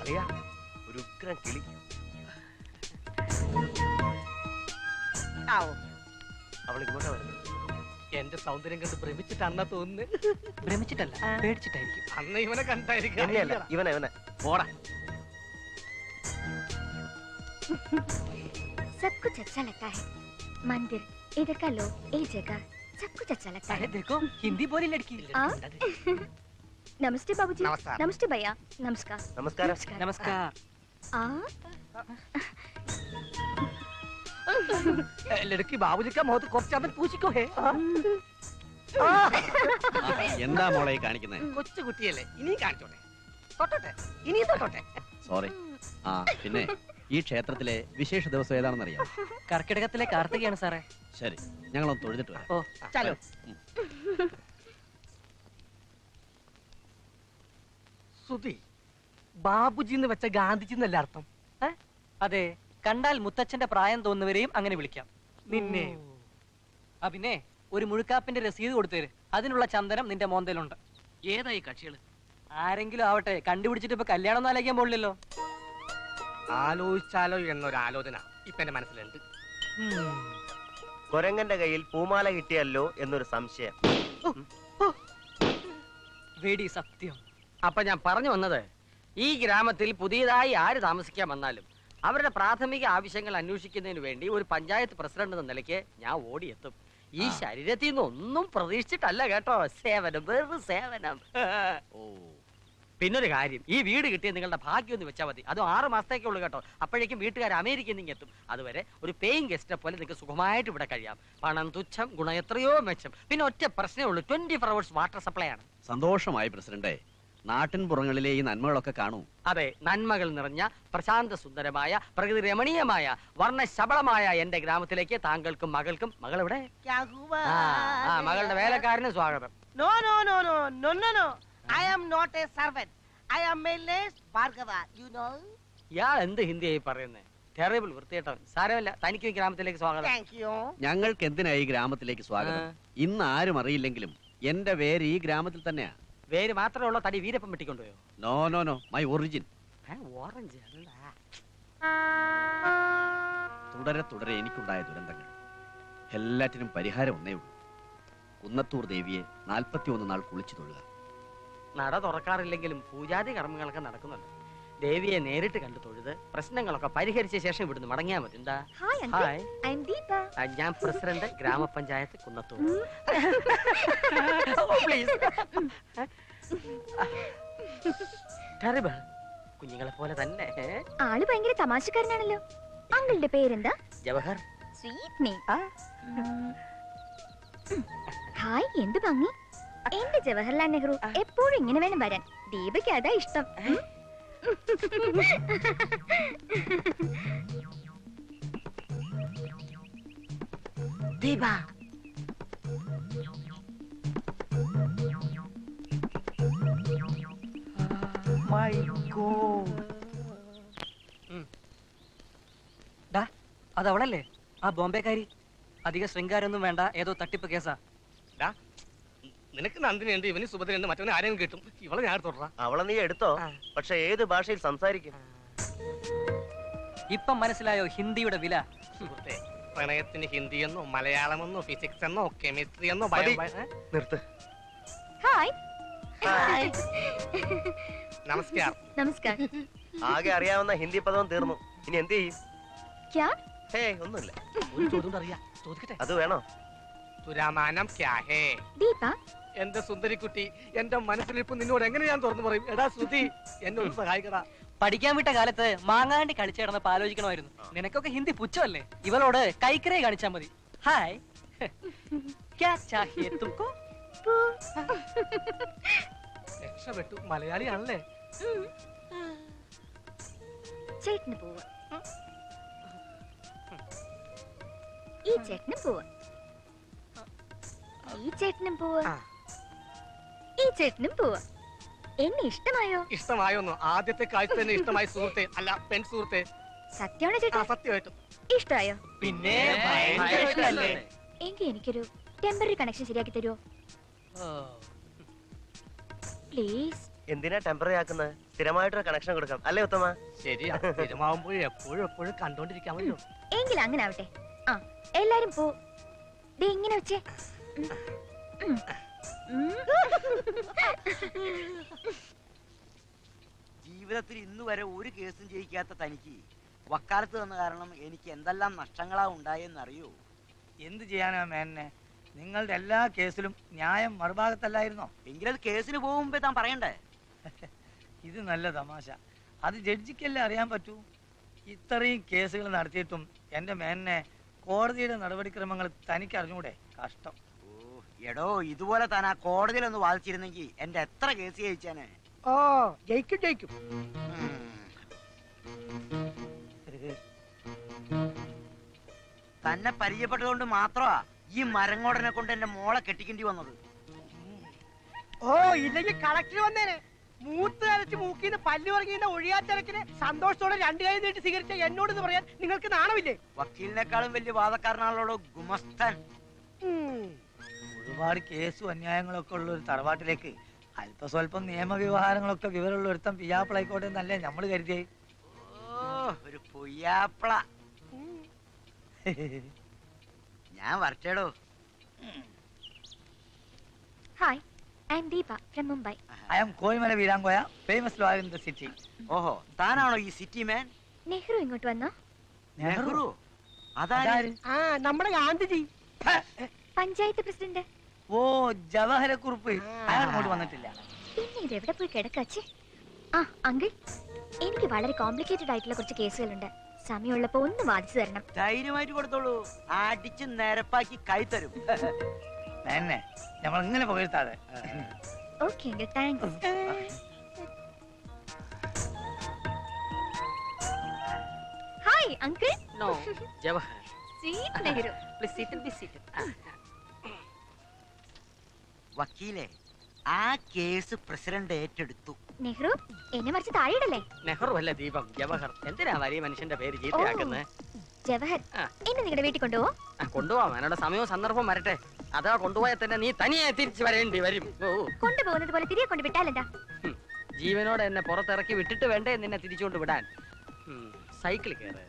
അറിയാ ഒരു ഉഗ്രം കിളി. അവൾ ഇങ്ങോട്ടാ വരുന്നത്. എന്റെ സൗന്ദര്യം കണ്ട് ഭ്രമിച്ചിട്ടാണെന്നാ തോന്നുന്നു. ഭ്രമിച്ചിട്ടല്ല, പേടിച്ചിട്ടായിരിക്കും. അന്ന് ഇവനെ കണ്ടായിരിക്കും. ഇവനെ പോടാ. सब कुछ अच्छा लगता है, मंदिर, इधर का लोग, ये जगह, सब कुछ अच्छा लगता है. देखो हिंदी बोली लड़की. नमस्ते बाबूजी. नमस्ते भैया. नमस्कार. नमस्कार. नमस्कार. लड़की बाबूजी का मुंह तो खूब चावल पूछ को है. എന്താ മോളെ കാണിക്കുന്നത്? കൊച്ചു കുട്ടിയല്ലേ, ഇനി കാണിച്ചോട്ടെ. തൊട്ടോട്ടെ, ഇനി തൊട്ടോട്ടെ. സോറി. ആ പിന്നെ ഈ ക്ഷേത്രത്തിലെ വിശേഷ ദിവസം ഏതാണെന്ന് അറിയാം? കർക്കിടകത്തിലെ കാർത്തികയാണ് സാറേ. ശരി, ഞങ്ങളൊന്ന് തൊഴുതിട്ട് വരാം. ഓ ചലോ. സുധി, ബാബുജി എന്ന് വെച്ച ഗാന്ധിജി എന്നല്ല അർത്ഥം? അതെ, കണ്ടാൽ മുത്തച്ഛന്റെ പ്രായം തോന്നുന്നവരെയും അങ്ങനെ വിളിക്കാം. നിന്നെ പിന്നെ ഒരു മുഴുക്കാപ്പിന്റെ രസീത് കൊടുത്തേര്, അതിനുള്ള ചന്ദനം നിന്റെ മോന്തയിലുണ്ട്. ഏതായി കക്ഷികള്? ആരെങ്കിലും ആവട്ടെ, കണ്ടുപിടിച്ചിട്ട് ഇപ്പൊ കല്യാണം ഒന്നും ആലോചിക്കാൻ പോലില്ലല്ലോ. ആലോചിച്ചാലോ എന്നൊരാലോചന ഇപ്പൊ എന്റെ മനസ്സിലുണ്ട്. കൊരങ്ങന്റെ കയ്യിൽ പൂമാല കിട്ടിയല്ലോ എന്നൊരു സംശയം. വേടി സത്യം. അപ്പൊ ഞാൻ പറഞ്ഞു വന്നത്, ഈ ഗ്രാമത്തിൽ പുതിയതായി ആര് താമസിക്കാൻ വന്നാലും അവരുടെ പ്രാഥമിക ആവശ്യങ്ങൾ അന്വേഷിക്കുന്നതിന് വേണ്ടി ഒരു പഞ്ചായത്ത് പ്രസിഡന്റ് എന്ന നിലയ്ക്ക് ഞാൻ ഓടിയെത്തും. ഈ ശരീരത്തിൽ നിന്നൊന്നും പ്രതീക്ഷിച്ചിട്ടല്ല കേട്ടോ, സേവനം, വെറും സേവനം. പിന്നൊരു കാര്യം, ഈ വീട് കിട്ടിയ നിങ്ങളുടെ ഭാഗ്യം ഒന്ന് വെച്ചാൽ മതി. അതും 6 മാസത്തേക്കുള്ളൂ കേട്ടോ. അപ്പോഴേക്കും വീട്ടുകാർ അമേരിക്കയിൽ നിന്ന് എത്തും. അതുവരെ ഒരു പേയിങ് ഗസ്റ്റിനെ പോലെ നിങ്ങൾക്ക് സുഖമായിട്ട് ഇവിടെ കഴിയാം. പണം തുച്ഛം, ഗുണം എത്രയോ മെച്ചം. പിന്നെ ഒറ്റ പ്രശ്നമേ ഉള്ളൂ, 24 hours വാട്ടർ സപ്ലൈ ആണ്. സന്തോഷമായി പ്രസിഡന്റ്. നാട്ടിൻ പുറങ്ങളിലെ ഈ നന്മകളൊക്കെ കാണൂ. അതെ, നന്മകൾ നിറഞ്ഞ പ്രശാന്ത സുന്ദരമായ പ്രകൃതി രമണീയമായ വർണ്ണശബളമായ എന്റെ ഗ്രാമത്തിലേക്ക് താങ്കൾക്കും മകൾക്കും, മകൾ എവിടെ? മകളുടെ വേലക്കാരന് സ്വാഗതം. No, no, no, no, no, no, no. I am not a servant. I am Miles Bhargava, you know. ഇയാൾ എന്ത് ഹിന്ദിയായി പറയുന്നത്? ടെറിബിൾ, വൃത്തികെട്ടവൻ. സാരമില്ല, തനിക്ക് ഈ ഗ്രാമത്തിലേക്ക് സ്വാഗതം. Thank you. ഞങ്ങൾക്ക് എന്തിനാ ഈ ഗ്രാമത്തിലേക്ക് സ്വാഗതം? ഇന്ന് ആരും അറിയില്ലെങ്കിലും എന്റെ പേര് ഈ ഗ്രാമത്തിൽ തന്നെയാ. വേര് മാത്രമേ ഉള്ളൂ, തടി വീരപ്പം വെട്ടിക്കൊണ്ടുപോയോ? No no no, my origin. Orange അല്ല. തുടരെ തുടരെ എനിക്കുണ്ടായ ദുരന്തങ്ങൾ എല്ലാറ്റിനും പരിഹാരം ഒന്നേ ഉള്ളൂ. കുന്നത്തൂർ ദേവിയെ 41 നാൾ കുളിച്ചു തൊഴുക. നട തുറക്കാറില്ലെങ്കിലും പൂജാതി കർമ്മങ്ങളൊക്കെ നടക്കുന്നുണ്ട്. ദേവിയെ നേരിട്ട് കണ്ടു തൊഴുത് പ്രശ്നങ്ങളൊക്കെ പരിഹരിച്ച ശേഷം ഇവിടുന്ന് മടങ്ങിയാൽ മതി. എന്താ? ഹായ്, ഞാൻ പ്രസിഡന്റ്, ഗ്രാമപഞ്ചായത്ത് കുന്നത്തൂർ. ടെറിബിൾ, കുഞ്ഞുങ്ങളെ പോലെ തന്നെ. ആള് ഭയങ്കര തമാശക്കാരനാണല്ലോ. അങ്കിളുടെ പേരെന്താ? ജവഹർ. Sweet name. ഹായ്, എന്ത് ഭംഗി. എന്റെ ജവഹർലാൽ നെഹ്റു എപ്പോഴും ഇങ്ങനെ വേണം വരാൻ. ദീപയ്ക്ക് അതാ ഇഷ്ടം. Deepa, my God. അതവളല്ലേ, ആ ബോംബെക്കാരി? അധിക ശൃംഗാരൊന്നും വേണ്ട, ഏതോ തട്ടിപ്പ് കേസാ. നിനക്ക് നന്ദിനിയുണ്ട്, ഇവന് സുഭദ്രയുണ്ട്, മറ്റവന് ആരെയും കിട്ടും. ഇവളെ ഞാൻ തുടരാ. അവളെ നീ എടുത്തോ, പക്ഷെ ഏത് ഭാഷയിൽ സംസാരിക്കും? ഇപ്പം മനസ്സിലായോ ഹിന്ദിയുടെ വില? സുഹൃത്തെ, പ്രണയത്തിന് ഹിന്ദി എന്നോ മലയാളമെന്നോ ഫിസിക്സ് എന്നോ കെമിസ്ട്രി എന്നോ നിർത്ത്. ഹായ്. നമസ്കാരം. നമസ്കാരം. ആകെ അറിയാവുന്ന ഹിന്ദി പദവും തീർന്നു. ഇനി എന്ത് ചെയ്യും? ഒന്നുമില്ല. ഒരു ചോദ്യം അറിയാം, ചോദിക്കട്ടെ? അത് വേണോ? തുരാമാനം ക്യാ ഹേ? ദീപ, എന്റെ സുന്ദരിക്കുട്ടി, എന്റെ മനസ്സിലിപ്പ് നിന്നോട് എങ്ങനെ ഞാൻ തുറന്നു പറയും? എടാ ശ്രുതി, എന്നെ ഒന്ന് സഹായിക്കടാ. പഠിക്കാൻ വിട്ട കാലത്ത് മാങ്ങാണ്ടി കളിച്ചു കിടന്നപ്പോ ആലോചിക്കണമായിരുന്നു. നിനക്കൊക്കെ ഹിന്ദി പുച്ഛമല്ലേ? ഇവളോട് കൈക്കരയെ കാണിച്ചാ മതി. ഹായ്, ക്യാ ചാഹിയേ തുംകോ? രക്ഷപ്പെട്ടു, മലയാളിയാണല്ലേ? ചേട്ടന് പോവാ. ഈ ചേട്ടനും പോവാ. ഈ ചേട്ടനും പോവാ. ഈ ചേട്ടനും പോവാ. എന്നെ ഇഷ്ടമായോ? ഇഷ്ടമായോന്നോ? ആദ്യത്തെ കാഴ്ച തന്നെ ഇഷ്ടമായി സുഹൃത്തെ, അല്ല പെൺ സുഹൃത്തെ. സത്യമാണോ ചേട്ടാ? സത്യമായിട്ടും. ഇഷ്ടമായോ? പിന്നെ എങ്കിൽ എനിക്കൊരു ടെമ്പററി കണക്ഷൻ ശരിയാക്കി തരുമോ? പ്ലീസ്. എന്തിനാ ടെമ്പററി ആക്കുന്നത്? സ്ഥിരമായിട്ടൊരു കണക്ഷൻ കൊടുക്കാം അല്ലേ ഉത്തമ? ശരിയാ, സ്ഥിരമാവുമ്പോൾ എപ്പോഴും എപ്പോഴും കണ്ടോണ്ടിരിക്കാമല്ലോ. എങ്കിൽ അങ്ങനെ ആവട്ടെ. ആ എല്ലാരും പോ. ദേ ഇങ്ങനെ വെച്ചേ. ജീവിതത്തിൽ ഇന്ന് വരെ ഒരു കേസും ജയിക്കാത്ത തനിക്ക് വക്കാലത്ത് തന്ന കാരണം എനിക്ക് എന്തെല്ലാം നഷ്ടങ്ങളാ ഉണ്ടായെന്ന് അറിയൂ. എന്ത് ചെയ്യാനാ മേനെ, നിങ്ങളുടെ എല്ലാ കേസിലും ന്യായം മറുഭാഗത്തല്ലായിരുന്നോ? എങ്കിലത് കേസിന് പോകുമ്പോ താൻ പറയണ്ടേ? ഇത് നല്ല തമാശ. അത് ജഡ്ജിക്കല്ലേ അറിയാൻ പറ്റൂ. ഇത്രയും കേസുകൾ നടത്തിയിട്ടും എന്റെ മേനെ കോടതിയുടെ നടപടിക്രമങ്ങൾ തനിക്ക് അറിഞ്ഞൂടെ? കഷ്ടം. ഓ എടോ, ഇതുപോലെ താൻ ആ കോടതിയിലൊന്ന് വാദിച്ചിരുന്നെങ്കിൽ എന്റെ എത്ര കേസ് ജയിച്ചാനെ. ഓ ജയിക്കും ജയിക്കും. തന്നെ പരിചയപ്പെട്ടതുകൊണ്ട് മാത്രമാ ഈ മരങ്ങോടനെ കൊണ്ട് എന്റെ മോളെ കെട്ടിക്കേണ്ടി വന്നത്. ഓ ഇല്ലെങ്കിൽ കളക്ടർ വന്നേനെ. മൂത്ത് അരച്ച് മൂക്കിന്ന് പല്ല് പറങ്ങിന്റെ ഒഴിയാത്തിരക്കിന് സന്തോഷത്തോടെ രണ്ടു കൈ നീട്ടി സ്വീകരിച്ച എന്നോട് പറയാൻ നിങ്ങൾക്ക് നാണമില്ലേ? വക്കീലിനേക്കാളും വലിയ വാദക്കാരനാണല്ലോ ഗുമസ്തൻ. ഒരുപാട് കേസും അന്യായങ്ങളൊക്കെ ഉള്ള ഒരു തറവാട്ടിലേക്ക് അല്പസ്വല്പം നിയമവ്യവഹാരങ്ങളൊക്കെ വിവരമുള്ള ഒരുത്തം പിയാപ്പിളായിക്കോട്ടെ എന്നല്ലേ നമ്മൾ കരുതിയേ. ഓ ഒരു പൊയ്യാപ്പിള. ഞാൻ വരട്ടേടോ. Hi, I am Deepa from Mumbai. I am Koyimala Veerankoya, famous lawyer in the city. ഓഹോ, താനാണോ ഈ സിറ്റി മാൻ? നെഹ്റു ഇങ്ങോട്ട് വന്നോ? നെഹ്റു? അതാര്? ആ നമ്മുടെ ഗാന്ധിജി, പഞ്ചായത്ത് പ്രസിഡന്റ്. ഓ ജവഹരക്കുറുപ്പ്. അയാൾ അങ്ങോട്ട് വന്നിട്ടില്ല. പിന്നെ ഇത് എവിടെ പോയി കിടക്കാച്ചേ? ആ അങ്കിൾ, എനിക്ക് വളരെ കോംപ്ലിക്കേറ്റഡ് ആയിട്ടുള്ള കുറച്ച് കേസുകളുണ്ട്. സമയമുള്ളപ്പോ ഒന്ന് വാദിച്ചു തരണം. ധൈര്യമായിട്ട് കൊടുത്തോളൂ, അടിച്ച് നിരപ്പാക്കി കൈ തരും. എന്നെ നമ്മൾ ഇങ്ങനെ പുകഴ്ത്താതെ. Okay uncle, thanks. Hi uncle. No, Jawahar. Sweet Nehru. Please sit and be seated. വക്കീലെ, ആ കേസ് പ്രസിഡന്റ് ഏറ്റെടുത്തു. നെഹ്റു എന്നെ മറിച്ച് താഴെയിടല്ലേ? നെഹ്റു അല്ല ദീപം, ജവഹർ. എന്തിനാ വലിയ മനുഷ്യന്റെ പേര് ചീത്തയാക്കുന്നത്? ജവഹർ, എന്നെ നിങ്ങളുടെ വീട്ടിൽ കൊണ്ടുപോവോ? കൊണ്ടുപോവാം. അതിനുള്ള സമയവും സന്ദർഭവും വരട്ടെ. അതാ കൊണ്ടുപോയാൽ തന്നെ നീ തനിയെ തിരിച്ചു വരേണ്ടി വരും. കൊണ്ടുപോകുന്നത് പോലെ തിരികെ കൊണ്ട് വിട്ടാലെന്താ? ജീവനോടെ എന്നെ പുറത്തിറക്കി വിട്ടിട്ട് വേണ്ടേ നിന്നെ തിരിച്ചുകൊണ്ട് വിടാൻ? സൈക്കിൾ കയറ്.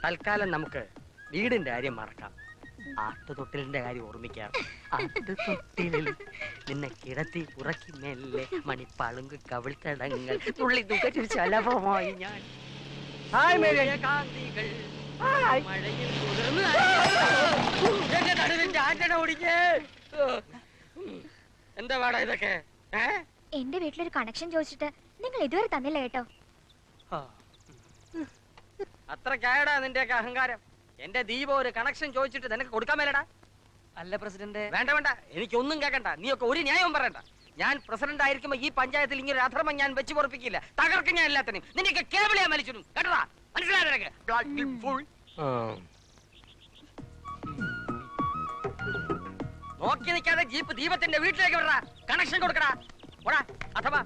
തൽക്കാലം നമുക്ക് വീടിന്റെ കാര്യം മറക്കാം. ആട്ടുതൊട്ടിലിന്റെ കാര്യം ഓർമ്മിക്കാം. ആട്ടുതൊട്ടിലിൽ നിന്നെ കിടത്തി ഉറക്കി മെല്ലെ മണിപ്പളുങ്ക് കവിൾത്തടങ്ങൾ തുള്ളി തുകച്ചു ശലഭമായി ഞാൻ. കാന്തികൾ മഴയിൽ കുതിർന്ന് എന്റെ നടുവിന്റെ ആറ്റണ ഓടിക്കേ. എന്താ പാടാ ഇതൊക്കെ? എന്റെ വീട്ടിലൊരു കണക്ഷൻ ചോദിച്ചിട്ട് നിങ്ങൾ ഇതുവരെ തന്നില്ല കേട്ടോ. അത്ര കേടാ നിന്റെയൊക്കെ അഹങ്കാരം. എന്റെ ദീപ ഒരു കണക്ഷൻ ചോദിച്ചിട്ട് നിനക്ക് കൊടുക്കാൻ മേലടാ. അല്ല പ്രസിഡന്റ്. വേണ്ട വേണ്ട, എനിക്കൊന്നും കേൾക്കണ്ട. നീയൊക്കെ ഒരു ന്യായവും പറയണ്ട. ഞാൻ പ്രസിഡന്റ് ആയിരിക്കുമ്പോ ഈ പഞ്ചായത്തിൽ ഇങ്ങനെ ഒരു അധർമ്മം ഞാൻ വെച്ച് പൊറപ്പിക്കില്ല. തകർക്കും ഞാൻ എല്ലാത്തിനും. നിനക്ക് കേബിളെ വലിച്ചിടും കേട്ടടാ. മനസ്സിലായ നിനക്ക്? നോക്കി നിൽക്കാതെ ജീപ്പ് ദീപത്തിന്റെ വീട്ടിലേക്ക് വിടടാ. കണക്ഷൻ കൊടുക്കടാ. ഓടാ അഥവാ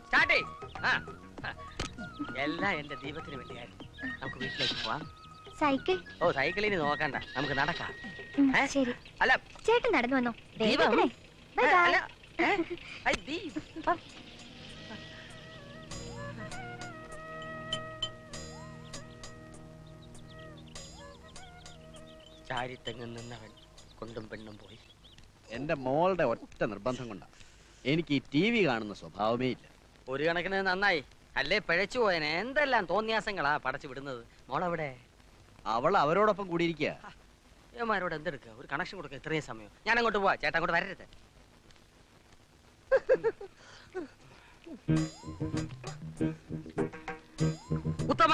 സ്റ്റാർട്ട് ചെയ്. എല്ലാം എന്റെ ദീപത്തിന് വേണ്ടിയായിരുന്നു. നമുക്ക് വീട്ടിലേക്ക് പോവാം. സൈക്കിൾ? ഓ സൈക്കിളിന് നോക്കണ്ട, നമുക്ക് നടക്കാം. ശരി. അല്ല ചേട്ടൻ നടന്നു വന്നോ? ദീപം. Bye bye. അല്ല ദീപം. ചാരിത്തെങ്ങും നിന്നവൻ കൊണ്ടും പെണ്ണും പോയി. എന്റെ മോളുടെ ഒറ്റ നിർബന്ധം കൊണ്ടാ എനിക്ക് ഈ TV കാണുന്ന സ്വഭാവമേ ഇല്ല. ഒരു കണക്കിന് നന്നായി. അല്ലേ പിഴച്ചു പോയനെ. എന്തെല്ലാം തോന്നിയാസങ്ങളാ പടച്ചു വിടുന്നത്. മോളെവിടെ? അവൾ അവരോടൊപ്പം കൂടിയിരിക്കുക. ഏമാരോട് എന്തെടുക്കുക? ഒരു കണക്ഷൻ കൊടുക്കുക. ഇത്രയും സമയം ഞാൻ അങ്ങോട്ട് പോവാ. ചേട്ടാ അങ്ങോട്ട് വരരുത്. ഉത്തമ,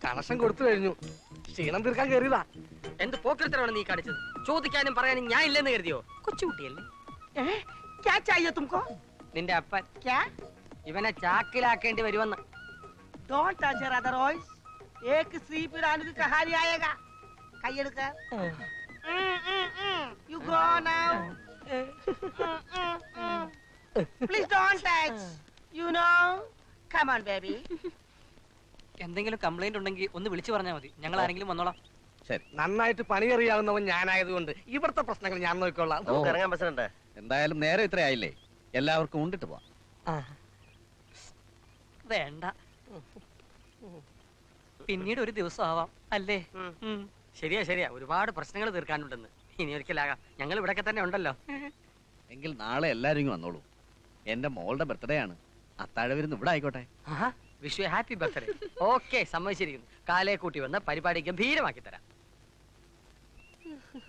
കണക്ഷൻ കൊടുത്തു കഴിഞ്ഞു. ക്ഷീണം തീർക്കാൻ കയറിയതാ. എന്ത് പോക്കൃത്തരമാണ് നീ കാണിച്ചത്? ചോദിക്കാനും പറയാനും ഞാൻ ഇല്ലെന്ന് കരുതിയോ? കൊച്ചുകുട്ടിയല്ലേ? क्या चाहिए तुमको? നിന്റെ അപ്പൻ क्या? ഇവനെ ചാക്കിലാക്കേണ്ടി വരുമെന്ന്. Don't touch her otherwise. एक स्त्री पिरानी कहानी आएगा. കൈയെടുക്ക. You go now. Please don't touch. You know. Come on baby. എന്തെങ്കിലും കംപ്ലൈന്റ് ഉണ്ടെങ്കിൽ ഒന്ന് വിളിച്ചു പറഞ്ഞാൽ മതി. ഞങ്ങൾ ആരെങ്കിലും വന്നോളാം. ശരി. നന്നായിട്ട് പണിയറിയാവുന്നവൻ ഞാനായതുകൊണ്ട് ഇവിടുത്തെ പ്രശ്നങ്ങൾ ഞാൻ നോക്കിക്കൊള്ളാം. നമുക്ക് ഇറങ്ങാൻ പ്രസിഡന്റ്. എന്തായാലും നേരെ ഇത്രയായില്ലേ, എല്ലാവർക്കും ഉണ്ടിട്ട് പോവാം. വേണ്ട, പിന്നീട് ഒരു ദിവസം ആവാം അല്ലേ? ശരിയാ ശരിയാ, ഒരുപാട് പ്രശ്നങ്ങൾ തീർക്കാനുണ്ടെന്ന്. ഇനി ഒരിക്കലാകാം, ഞങ്ങൾ ഇവിടൊക്കെ തന്നെ ഉണ്ടല്ലോ. എങ്കിൽ നാളെ എല്ലാവരും ഇങ്ങ് വന്നോളൂ. എന്റെ മോളുടെ ബർത്ത്ഡേ ആണ്. അത്താഴ വിരുന്ന് ഇവിടെ ആയിക്കോട്ടെ. Wish happy birthday. ഓക്കെ, സമ്മതിച്ചിരിക്കുന്നു. കാലയെ കൂട്ടി വന്ന് പരിപാടി ഗംഭീരമാക്കി തരാം.